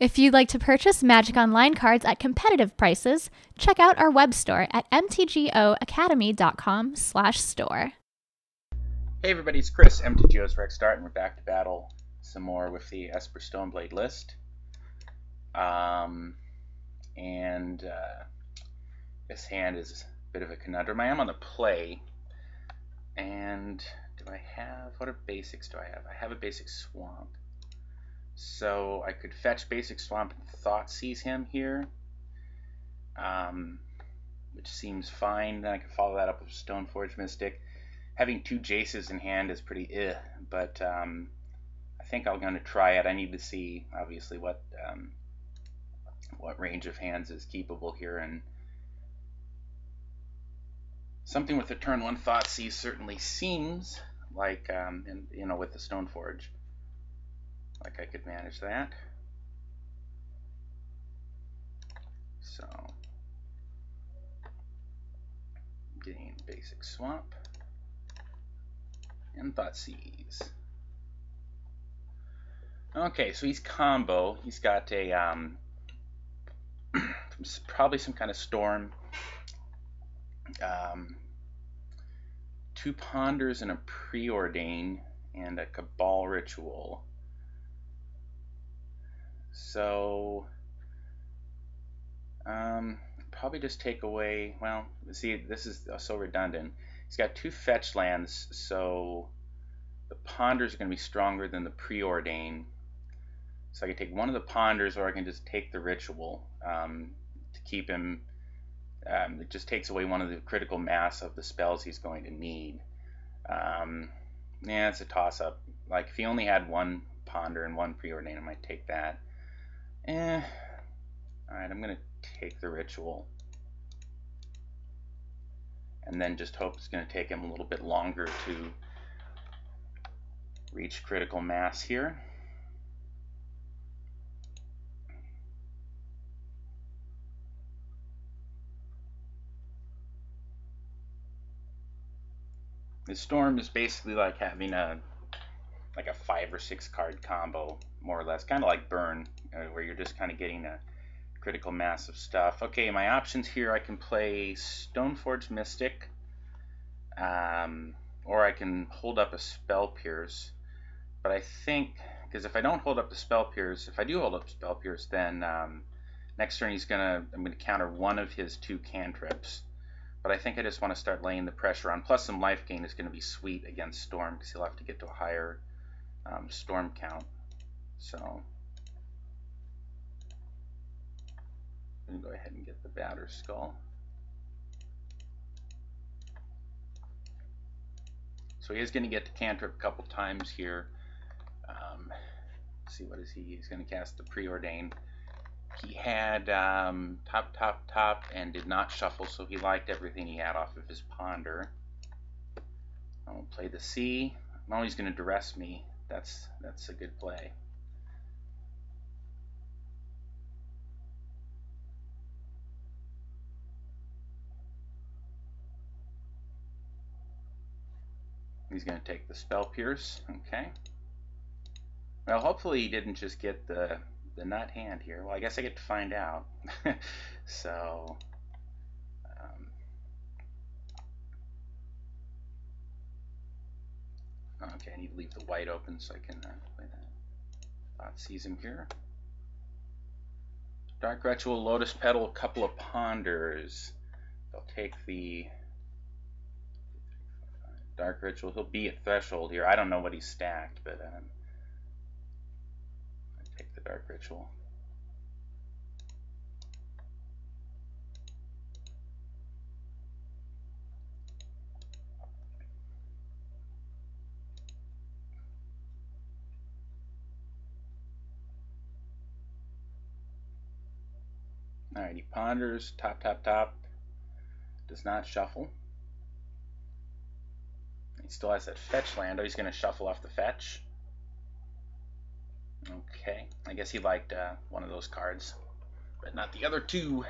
If you'd like to purchase Magic Online cards at competitive prices, check out our web store at mtgoacademy.com/store. Hey everybody, it's Chris, MTGO's RexDart, and we're back to battle some more with the Esper Stoneblade list. This hand is a bit of a conundrum. I am on the play, and what basics do I have? I have a basic Swamp. So I could fetch basic Swamp and Thoughtseize him here, which seems fine. Then I could follow that up with Stoneforge Mystic. Having two Jaces in hand is pretty but I think I'm going to try it. I need to see, obviously, what range of hands is keepable here, and something with the turn 1 Thoughtseize certainly seems like, with the Stoneforge, like I could manage that. So, getting basic Swamp and Thoughtseize. Okay, so he's combo. He's got a probably some kind of Storm, 2 Ponders and a Preordain, and a Cabal Ritual. So probably just take away, well, see, this is so redundant. He's got 2 fetch lands, so the Ponders are going to be stronger than the Preordain. So I can take one of the Ponders, or I can just take the Ritual to keep him. It just takes away one of the critical mass of the spells he's going to need. Yeah, it's a toss-up. Like, if he only had 1 Ponder and 1 Preordain, I might take that. Alright, I'm going to take the Ritual. And then just hope it's going to take him a little bit longer to reach critical mass here. The Storm is basically like having a 5 or 6 card combo, more or less, kind of like Burn, where you're just kind of getting a critical mass of stuff. Okay, my options here: I can play Stoneforge Mystic, or I can hold up a Spell Pierce. But I think, because if I don't hold up the Spell Pierce, if I do hold up Spell Pierce, then next turn I'm gonna counter one of his 2 cantrips. But I think I just want to start laying the pressure on. Plus, some life gain is going to be sweet against Storm, because he'll have to get to a higher Storm count. So I'm going to go ahead and get the Batter Skull. So he is going to get to cantrip a couple times here. Let's see, what is he? He's going to cast the Preordain. He had top, and did not shuffle, so he liked everything he had off of his Ponder. I'll play the Sea. Now he's going to duress me. That's a good play. He's going to take the Spell Pierce. Okay. Well, hopefully he didn't just get the nut hand here. Well, I guess I get to find out. So, okay, I need to leave the white open so I can play that. Thoughtseize him here. Dark Ritual, Lotus Petal, a couple of Ponders. I'll take the Dark Ritual. He'll be at Threshold here. I don't know what he's stacked, but I'll take the Dark Ritual. Alright, he ponders, top, does not shuffle. He still has that fetch land. Oh, he's going to shuffle off the fetch. Okay, I guess he liked one of those cards, but not the other 2.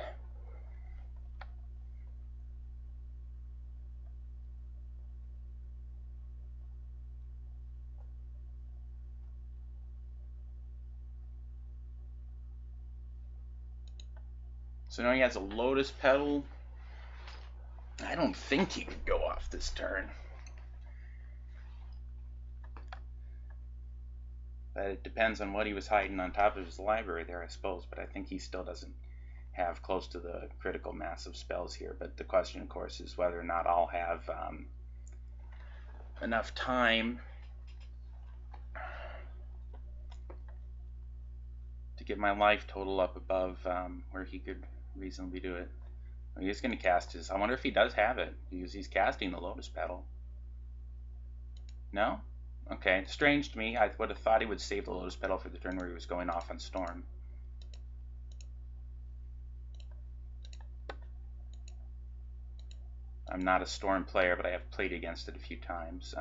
So now he has a Lotus Petal. I don't think he could go off this turn. But it depends on what he was hiding on top of his library there, I suppose. But I think he still doesn't have close to the critical mass of spells here. But the question, of course, is whether or not I'll have enough time to get my life total up above where he could reasonably do it. He's going to cast his... I wonder if he does have it, because he's casting the Lotus Petal. No? Okay, strange to me. I would have thought he would save the Lotus Petal for the turn where he was going off on Storm. I'm not a Storm player, but I have played against it a few times.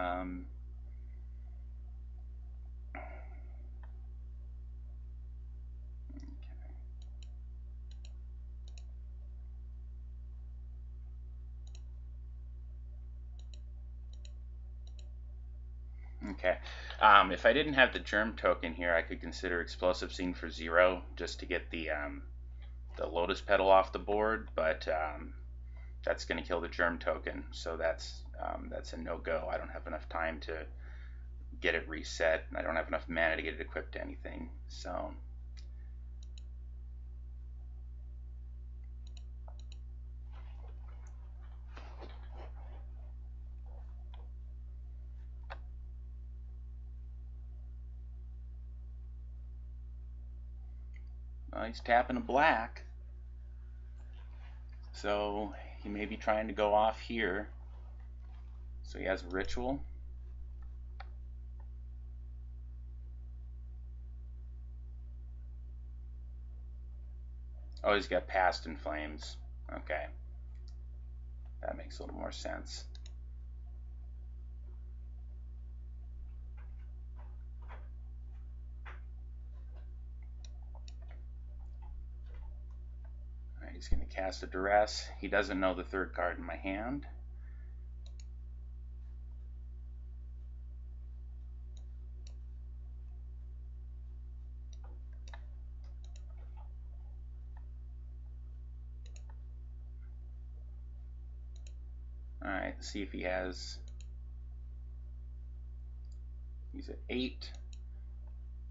Okay. If I didn't have the Germ token here, I could consider Explosive Scene for 0 just to get the Lotus Petal off the board, but that's going to kill the Germ token, so that's a no-go. I don't have enough time to get it reset. I don't have enough mana to get it equipped to anything. So he's tapping a black, so he may be trying to go off here. So he has a Ritual. Oh, he's got Past in Flames. Okay, that makes a little more sense. Alright, he's going to cast a Duress. He doesn't know the third card in my hand. Alright, let's see if he has... He's at 8.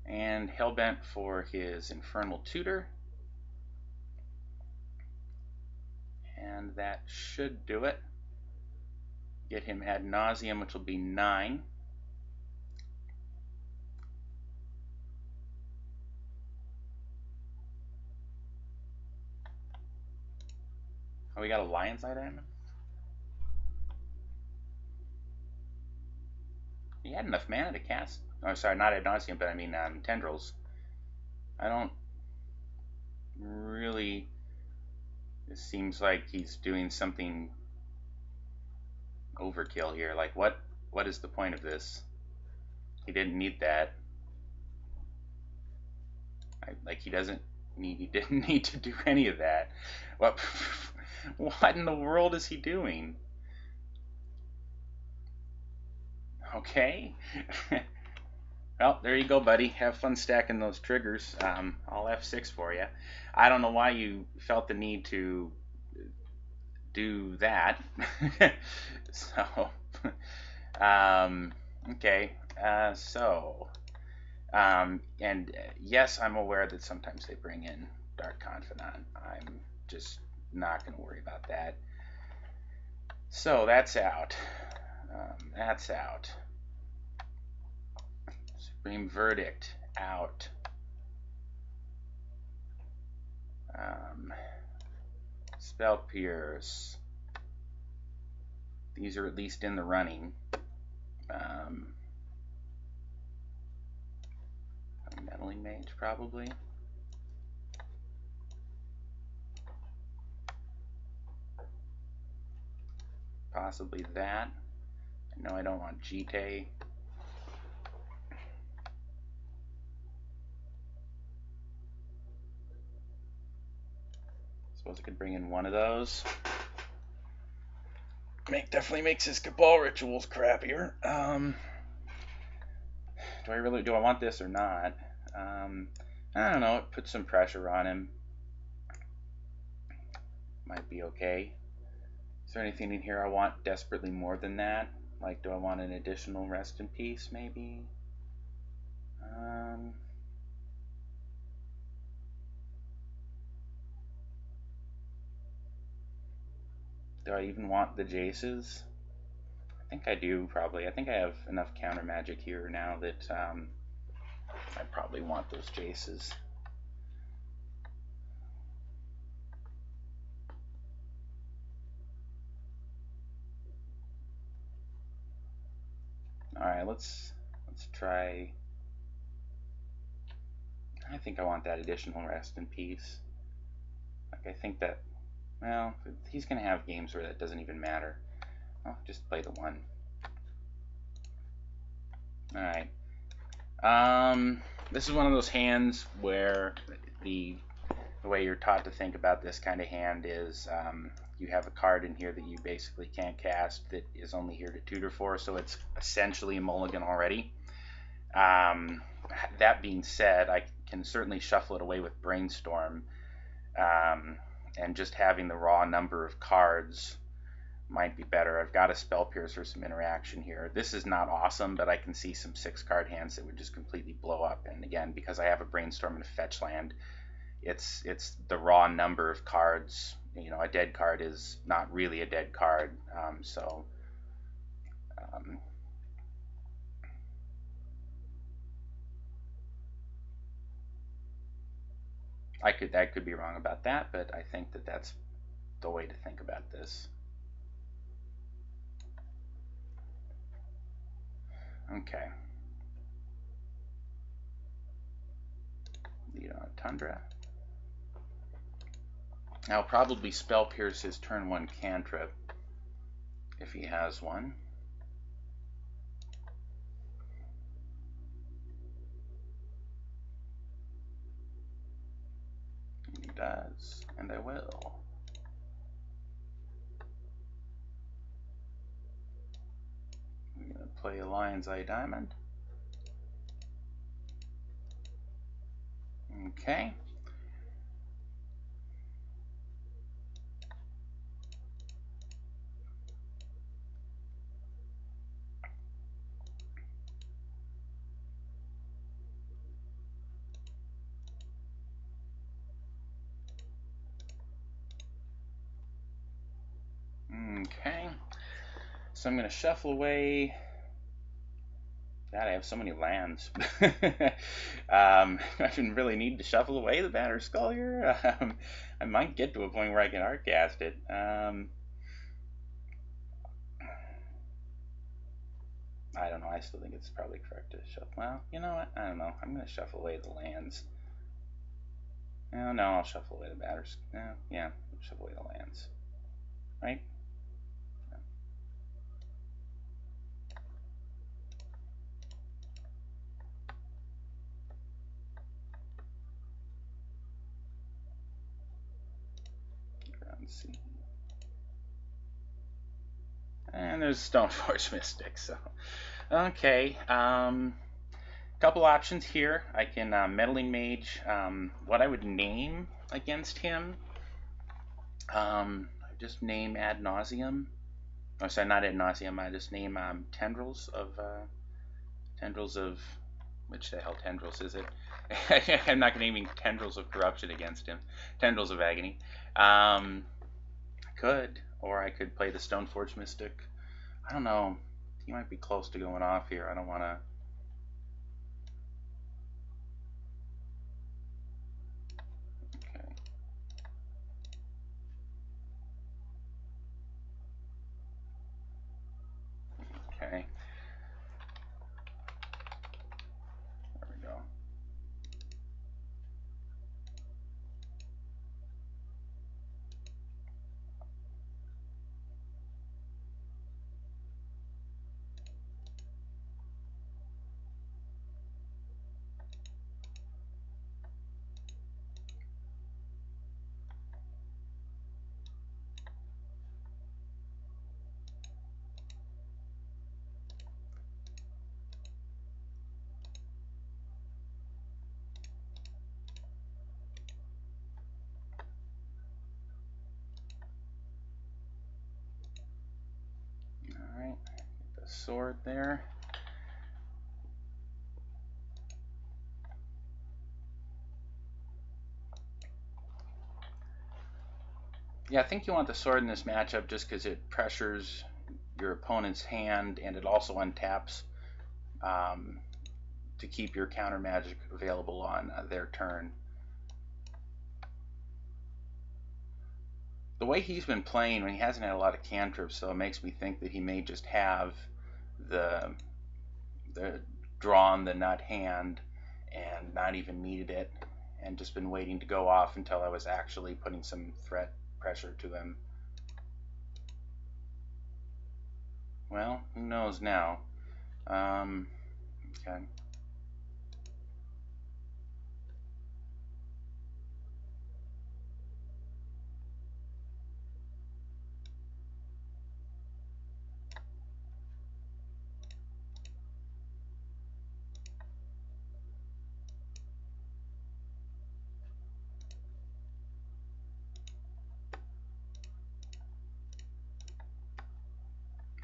And Hellbent for his Infernal Tutor. And that should do it. Get him Ad Nauseam, which will be 9. Oh, we got a Lion's Eye Diamond? He had enough mana to cast. Oh, sorry, not Ad Nauseam, but I mean Tendrils. I don't really... It seems like he's doing something overkill here. Like, what is the point of this? He didn't need that. He didn't need to do any of that. What in the world is he doing? Okay. Well, there you go, buddy. Have fun stacking those triggers. I'll F6 for you. I don't know why you felt the need to do that. So, okay. And yes, I'm aware that sometimes they bring in Dark Confidant. I'm just not going to worry about that. So that's out. That's out. Supreme Verdict out. Spell Pierce. These are at least in the running. Meddling Mage, probably. Possibly that. No, I don't want Jite. Suppose I could bring in one of those. Definitely makes his Cabal Rituals crappier. Do I want this or not? I don't know. It puts some pressure on him. might be okay. Is there anything in here I want desperately more than that? Like, do I want an additional rest in peace, maybe? Do I even want the Jaces? I think I do, probably. I think I have enough counter magic here now that I probably want those Jaces. Alright, let's try. I think I want that additional rest in peace. Like, I think that, well, he's going to have games where that doesn't even matter. I'll just play the 1. Alright. This is one of those hands where the way you're taught to think about this kind of hand is you have a card in here that you basically can't cast that is only here to tutor for, so it's essentially a mulligan already. That being said, I can certainly shuffle it away with Brainstorm, and just having the raw number of cards might be better. I've got a Spell Piercer, some interaction here. This is not awesome, but I can see some 6-card hands that would just completely blow up. And again, because I have a Brainstorm and a fetch land, it's the raw number of cards. You know, a dead card is not really a dead card. I could be wrong about that, but I think that that's the way to think about this. Okay. Lead on Tundra. I'll probably Spell Pierce his turn 1 cantrip if he has one. And he does, and I will. I'm going to play a Lion's Eye Diamond. Okay. Okay. So I'm going to shuffle away. God, I have so many lands. I didn't really need to shuffle away the Battered Skull here. I might get to a point where I can Artcast it. I don't know. I still think it's probably correct to shuffle. Well, you know what? I don't know. I'm going to shuffle away the lands. No, I'll shuffle away the Battered Skull. Yeah, shuffle away the lands. Right? Let's see. And there's Stoneforge Mystic. So, okay. Couple options here. I can Meddling Mage. What I would name against him, I just name Ad Nauseam. Oh, sorry, not Ad Nauseam. I just name Tendrils of which the hell Tendrils is it? I'm not naming Tendrils of Corruption against him. Tendrils of Agony. I could, or I could play the Stoneforge Mystic. I don't know. He might be close to going off here. I don't want to. Okay. There we go. sword there. Yeah, I think you want the sword in this matchup just because it pressures your opponent's hand, and it also untaps to keep your counter magic available on their turn. The way he's been playing, when he hasn't had a lot of cantrips, so it makes me think that he may just have the drawn the nut hand and not even needed it, and just been waiting to go off until I was actually putting some threat pressure to him. Well, who knows now? Okay.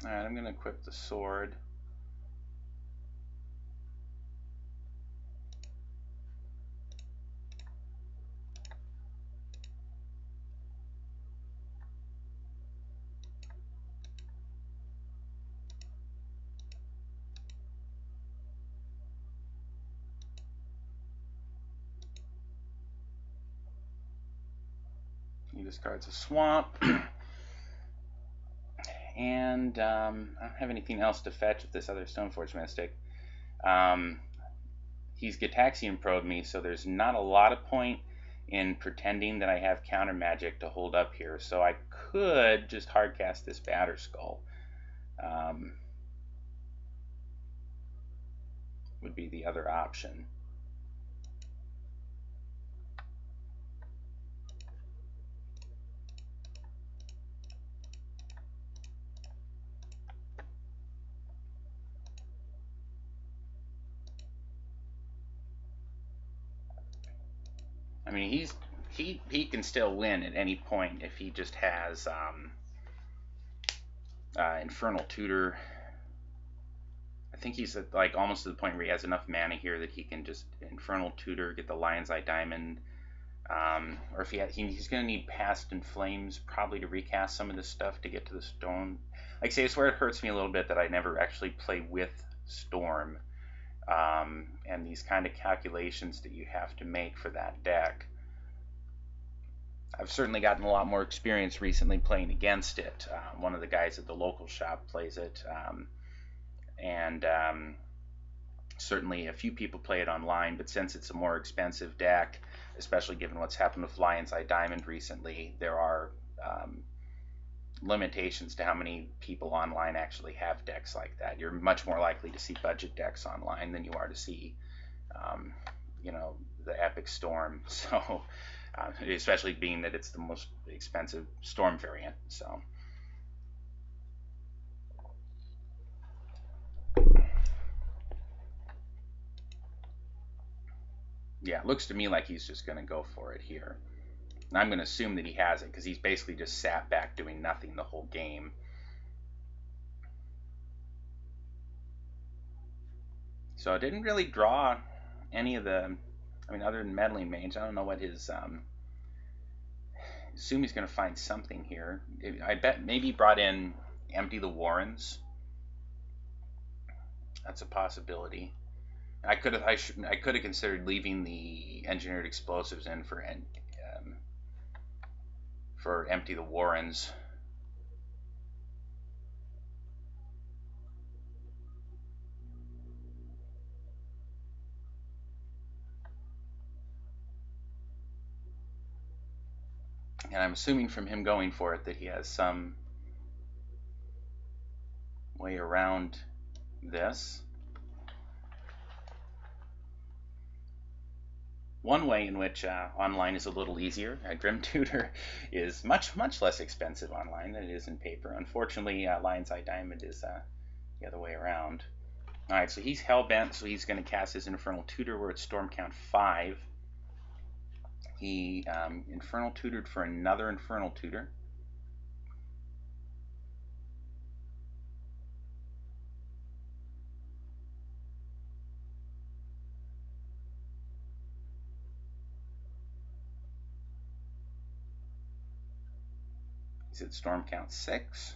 Alright, I'm going to equip the sword. He discards a swamp. And I don't have anything else to fetch with this other Stoneforge Mystic. He's Gitaxian Pro'd me, so there's not a lot of point in pretending that I have counter magic to hold up here. So I could just hardcast this Batterskull. Would be the other option. I mean, he can still win at any point if he just has Infernal Tutor. I think he's at, like, almost to the point where he has enough mana here that he can just Infernal Tutor, get the Lion's Eye Diamond, or if he's going to need Past and Flames probably to recast some of this stuff to get to the Stone. Like I say, it's where it hurts me a little bit that I never actually play with Storm, and these kind of calculations that you have to make for that deck. I've certainly gotten a lot more experience recently playing against it. One of the guys at the local shop plays it, and certainly a few people play it online, but since it's a more expensive deck, especially given what's happened with Lion's Eye Diamond recently, there are limitations to how many people online actually have decks like that. You're much more likely to see budget decks online than you are to see, you know, the Epic Storm. So, especially being that it's the most expensive Storm variant. So. Yeah, it looks to me like he's just going to go for it here. And I'm going to assume that he has it because he's basically just sat back doing nothing the whole game. So I didn't really draw any of the, I mean, other than Meddling Mage, I don't know what his, assume he's going to find something here. I bet maybe he brought in Empty the Warrens. That's a possibility. I could have considered leaving the Engineered Explosives in for Empty the Warrens. And I'm assuming from him going for it that he has some way around this. One way in which online is a little easier, Grim Tutor is much less expensive online than it is in paper. Unfortunately, Lion's Eye Diamond is the other way around. Alright, so he's Hellbent, so he's going to cast his Infernal Tutor. We're at Storm Count 5. He Infernal Tutored for another Infernal Tutor. He's at storm count 6.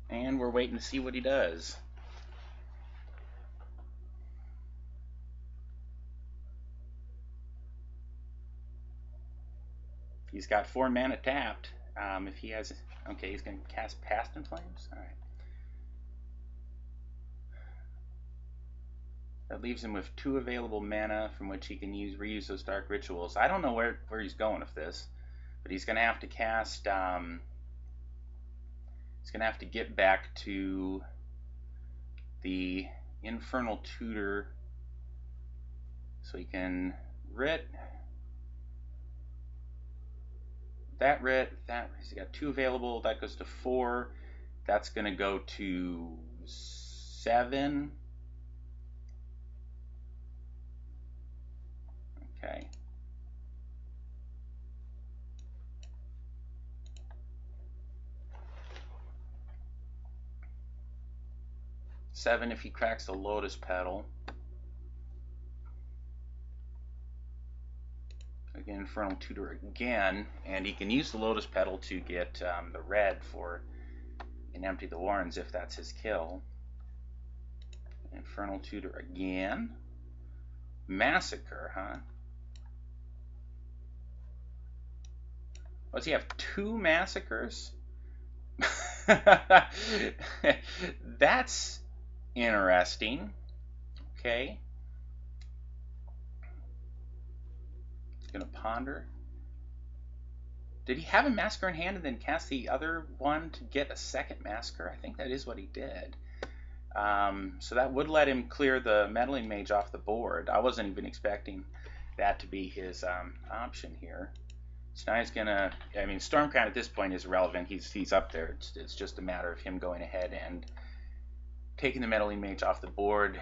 And we're waiting to see what he does. He's got 4 mana tapped. If he has, okay, he's going to cast Past in Flames. All right. That leaves him with 2 available mana from which he can reuse those Dark Rituals. I don't know where he's going with this, but he's going to have to cast. He's going to have to get back to the Infernal Tutor so he can writ. That he's got 2 available. That goes to 4. That's going to go to 7. Okay. Seven if he cracks the Lotus Petal. Again, Infernal Tutor again, and he can use the Lotus Petal to get the red for and empty the Warrens if that's his kill. Infernal Tutor again. Massacre, huh? Does he have 2 Massacres? That's interesting. Okay. He's going to ponder. Did he have a Massacre in hand and then cast the other one to get a second Massacre? I think that is what he did. So that would let him clear the Meddling Mage off the board. I wasn't even expecting that to be his option here. So now he's gonna. I mean, Stormcrown at this point is irrelevant. He's up there. It's just a matter of him going ahead and taking the Meddling Mage off the board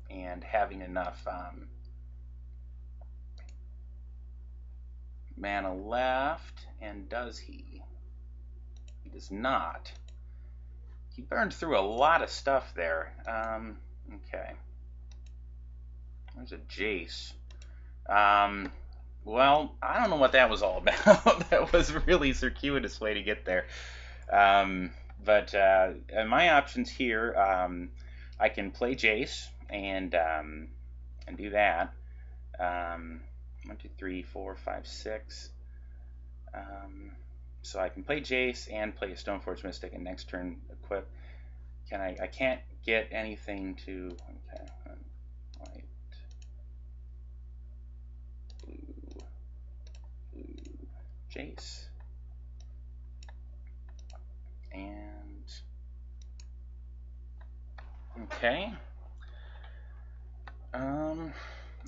and having enough mana left. And does he? He does not. He burned through a lot of stuff there. Okay. There's a Jace. Well, I don't know what that was all about. That was a really circuitous way to get there. But my options here, I can play Jace and do that. 1, 2, 3, 4, 5, 6. So I can play Jace and play a Stoneforge Mystic and next turn equip. I can't get anything to. Okay. White. Blue. Jace. And. Okay.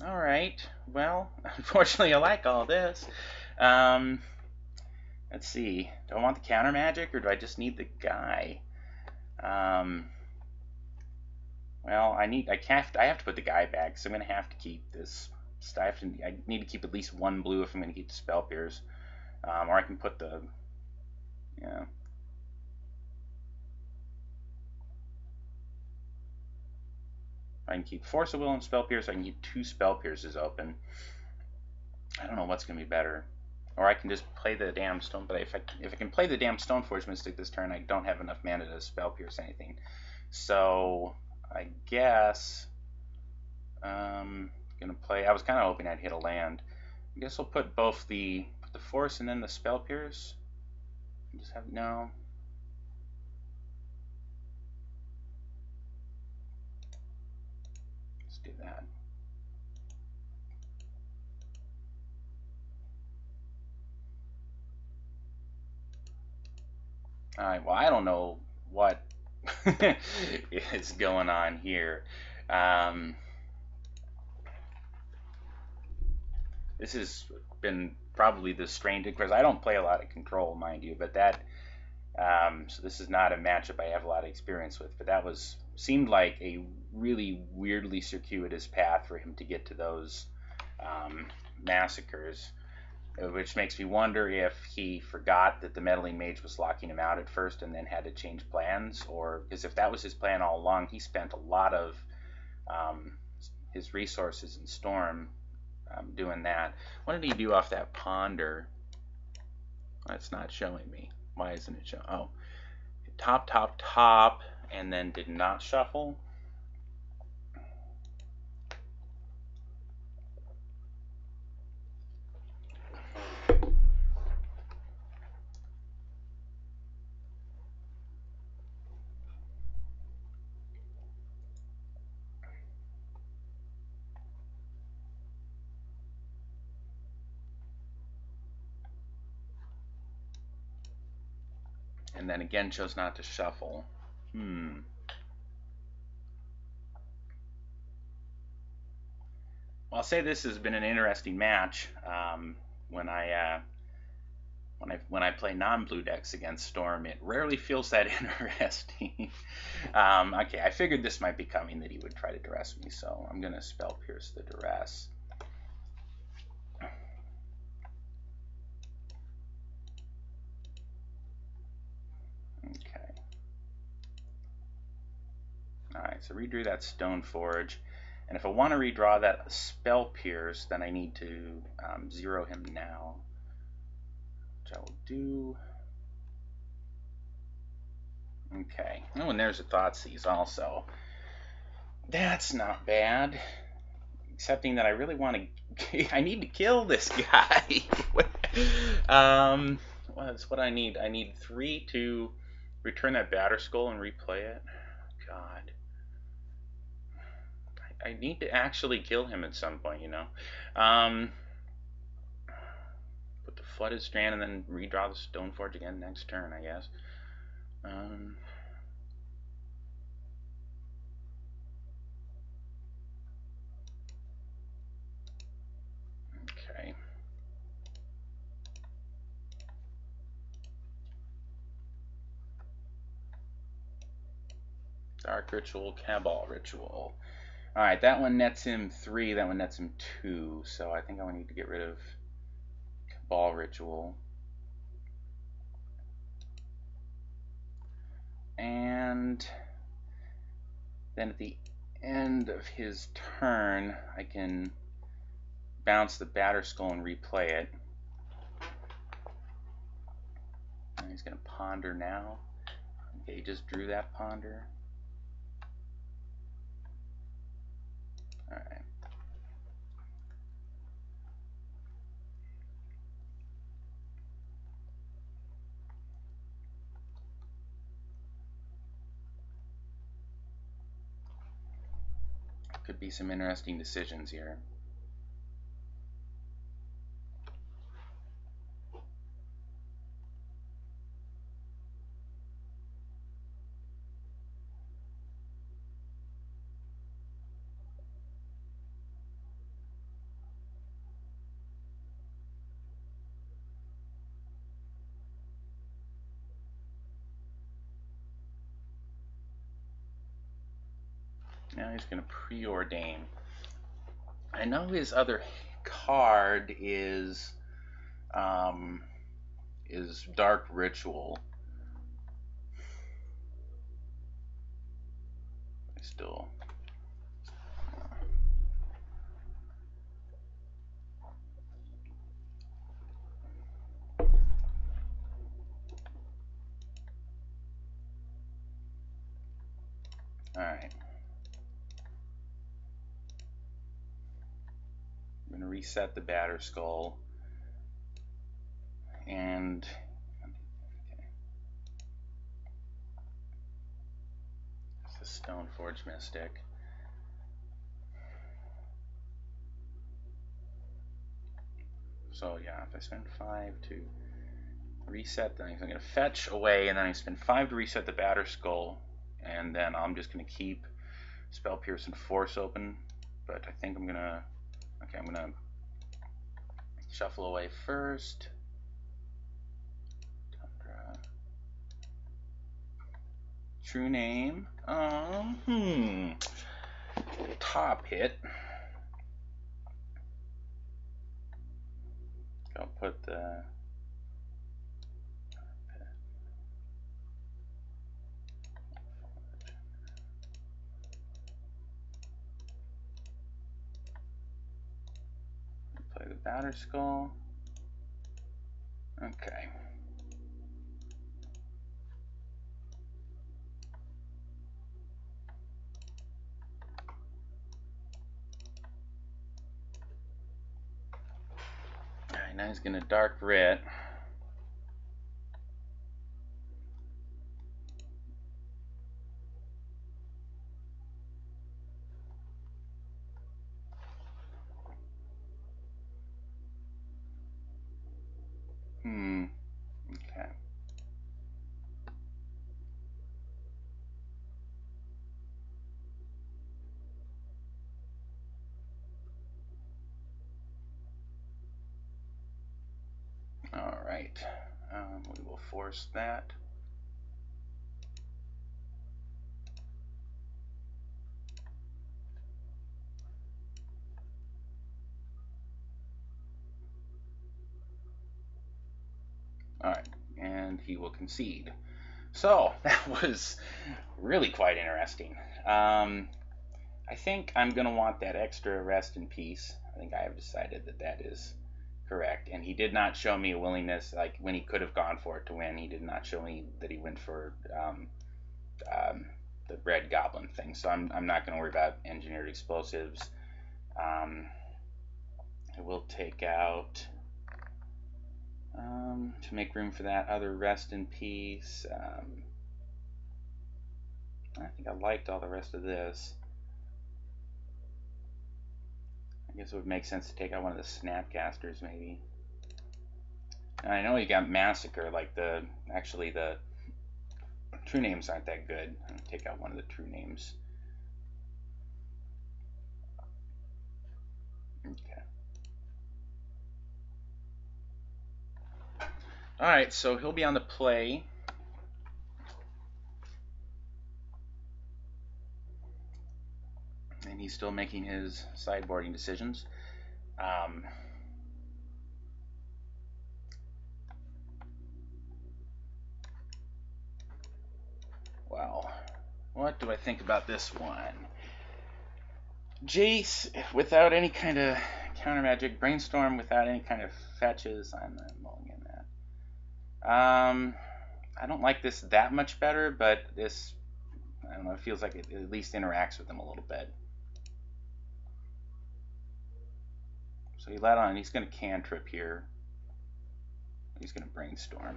Alright. Well, unfortunately I like all this. Let's see. Do I want the counter magic or do I just need the guy? Well, I have to put the guy back, so I'm gonna have to keep this. I need to keep at least 1 blue if I'm gonna keep the Spell Pierce, or I can put the. Yeah. I can keep Force of Will and Spell Pierce. I can keep 2 Spell Pierces open. I don't know what's gonna be better. Or I can just play the damn stone. But if I can play the damn Stoneforge Mystic this turn, I don't have enough mana to Spell Pierce anything. So I guess I'm gonna play. I was kind of hoping I'd hit a land. I guess I'll put both the Force and then the Spell Pierce. Just have no. Let's do that. Alright, well, I don't know what is going on here. This has been probably the strangest, because I don't play a lot of Control, mind you, but that, so this is not a matchup I have a lot of experience with, but that seemed like a really weirdly circuitous path for him to get to those massacres. which makes me wonder if he forgot that the meddling mage was locking him out at first and then had to change plans, or because if that was his plan all along, he spent a lot of his resources in Storm doing that. What did he do off that ponder? That's not showing me. Why isn't it showing? Oh, top, top, top, and then did not shuffle. And then again chose not to shuffle. Well, I'll say this has been an interesting match. When I play non-blue decks against Storm, it rarely feels that interesting. Okay, I figured this might be coming, that he would try to duress me, so I'm gonna spell pierce the duress. Okay. Alright, so redrew that Stoneforge. And if I want to redraw that spell pierce, then I need to zero him now, which I will do. Okay. Oh, and there's a Thoughtseize also. That's not bad. Excepting that I really want to... I need to kill this guy. What's what I need? I need 3 to return that Batter Skull and replay it. God. I need to actually kill him at some point, you know. Put the Flooded Strand and then redraw the Stoneforge again next turn, I guess. Okay. Dark Ritual, Cabal Ritual. Alright, that one nets him 3, that one nets him 2, so I think I need to get rid of Cabal Ritual. And then at the end of his turn, I can bounce the Batter Skull and replay it. And he's going to ponder now. Okay, he just drew that ponder. Alright. Could be some interesting decisions here. Now he's going to preordain. I know his other card is Dark Ritual. I still. All right. I'm going to reset the Batter Skull. And okay. It's the Stoneforge Mystic. So yeah, if I spend 5 to reset, then I'm going to fetch away, and then I spend 5 to reset the Batter Skull, and then I'm just going to keep Spell Pierce and Force open. But I think I'm going to... Okay, I'm going to shuffle away first. Tundra. True Name. Top hit. I'll put the play the batter skull. Okay. Alright, now he's gonna dark red. Okay. All right. We will force that. All right, and he will concede. So that was really quite interesting. I think I'm going to want that extra rest in peace. I think I have decided that that is correct. And he did not show me a willingness, like when he could have gone for it to win, he did not show me that he went for the red goblin thing. So I'm not going to worry about engineered explosives. I will take out, to make room for that other rest in peace. I think I liked all the rest of this. I guess it would make sense to take out one of the Snapcasters, maybe. And I know you got Massacre, like actually the true names aren't that good. I'm gonna take out one of the true names. Okay. Alright, so he'll be on the play. And he's still making his sideboarding decisions. Well, what do I think about this one? Jace without any kind of counter magic, Brainstorm without any kind of fetches. I'm not mulling in that. I don't like this that much better, but this, I don't know, it feels like it at least interacts with them a little bit. So he let on, he's going to cantrip here. He's going to Brainstorm.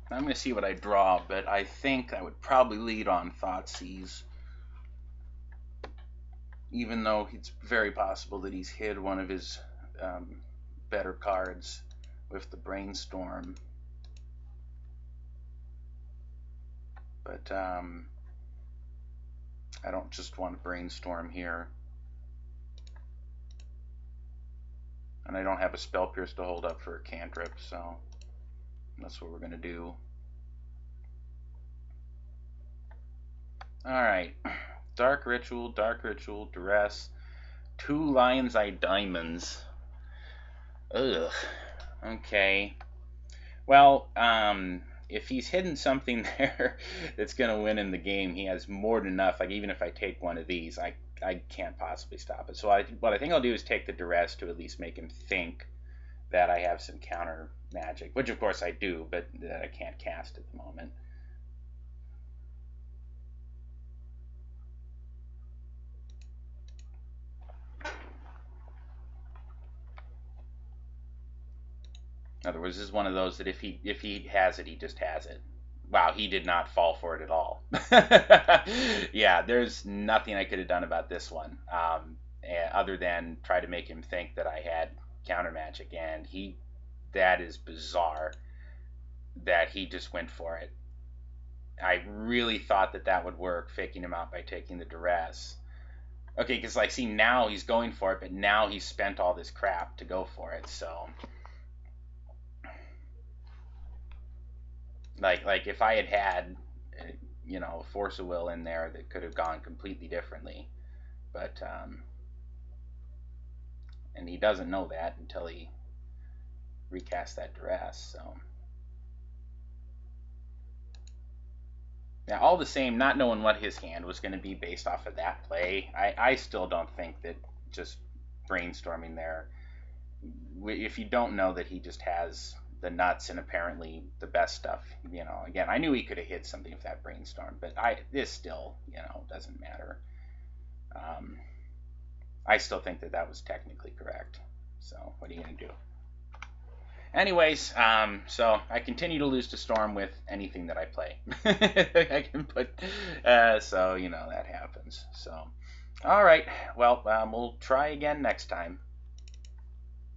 I'm going to see what I draw, but I think I would probably lead on Thoughtseize. Even though it's very possible that he's hid one of his better cards with the Brainstorm. But I don't just want to Brainstorm here. And I don't have a Spell Pierce to hold up for a cantrip, so that's what we're going to do. Alright. Dark Ritual, Duress, 2 Lion's Eye Diamonds. Ugh. Okay. Well, if he's hidden something there that's going to win in the game, he has more than enough. Like, even if I take one of these, I can't possibly stop it. So what I think I'll do is take the Duress to at least make him think that I have some counter magic, which of course I do, but that I can't cast at the moment. In other words, this is one of those that if he has it, he just has it. Wow, he did not fall for it at all. Yeah, there's nothing I could have done about this one, other than try to make him think that I had counter magic, and that is bizarre that he just went for it. I really thought that would work, faking him out by taking the Duress. Okay, because like, see, now he's going for it, but now he's spent all this crap to go for it, so... Like if I had had, you know, Force of Will in there, that could have gone completely differently. But and he doesn't know that until he recasts that duress. So yeah, all the same, not knowing what his hand was going to be based off of that play, I still don't think that just brainstorming there, if you don't know that he just has the nuts and apparently the best stuff, you know, again, I knew he could have hit something with that brainstorm, but this still, you know, doesn't matter. I still think that that was technically correct. So what are you going to do? Anyways, so I continue to lose to Storm with anything that I play. I can put, so you know that happens. So, all right, well, we'll try again next time.